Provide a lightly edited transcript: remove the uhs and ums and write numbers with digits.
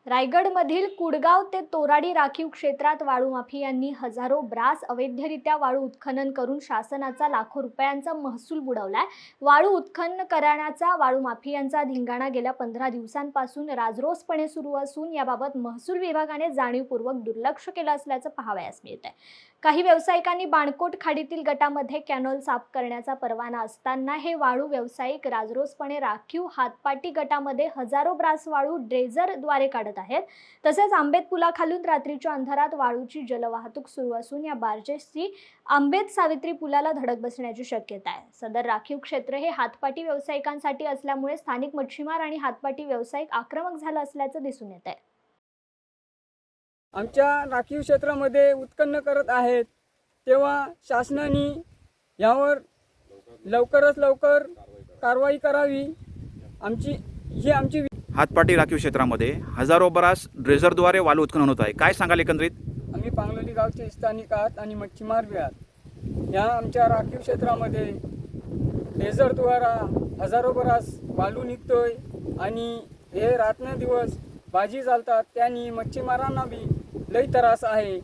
रायगडमधील कुडगाव ते तोराडी राखीव क्षेत्रात वाळू माफियांनी हजारो ब्रास अवैधरित्या वाळू उत्खनन करून शासनाचा लाखो रुपयांचा महसूल बुडवलाय। वाळू उत्खनन करण्याचा वाळू माफियांचा धिंगाणा गेल्या 15 दिवसांपासून राजरोसपणे सुरू असून याबाबत महसूल विभागाने जाणीवपूर्वक दुर्लक्ष केलं असल्याचं पाहावयास मिळतंय। काही व्यावसायिकांनी बाणकोट खाडीतील गटामध्ये कॅनॉल साफ करण्याचा परवाना असताना हे वाळू व्यावसायिक राजरोसपणे राखीव हातपाटी गटामध्ये हजारो ब्रास वाळू ड्रेजरद्वारे काढत आहेत। तसेच आंबेत पुलाखालून रात्रीच्या अंधारात वाळूची जलवाहतूक सुरू असून या बार्जेसची आंबेत सावित्री पुलाला धडक बसण्याची शक्यता आहे। सदर राखीव क्षेत्र हे हातपाटी व्यावसायिकांसाठी असल्यामुळे स्थानिक मच्छीमार आणि हातपाटी व्यावसायिक आक्रमक झाला असल्याचं दिसून येत आहे। आमच्या राखीव क्षेत्रामध्ये उत्खनन करत आहेत, तेव्हा शासनाने यावर लवकरात लवकर कारवाई करावी। आमची हातपाटी राखीव क्षेत्रामध्ये हजारो ब्रास ड्रेजरद्वारे वाळू उत्खनन होत आहे। काय सांगाल एकंदरीत? आम्ही पांगलोली गावचे स्थानिक आहात आणि मच्छीमार बी आहात। या आमच्या राखीव क्षेत्रामध्ये ड्रेजरद्वारा हजारो ब्रास वाळू निघतोय आणि हे रात्रंदिवस बाजी चालतात। त्यांनी मच्छीमारांना बी लई त्रास आहे।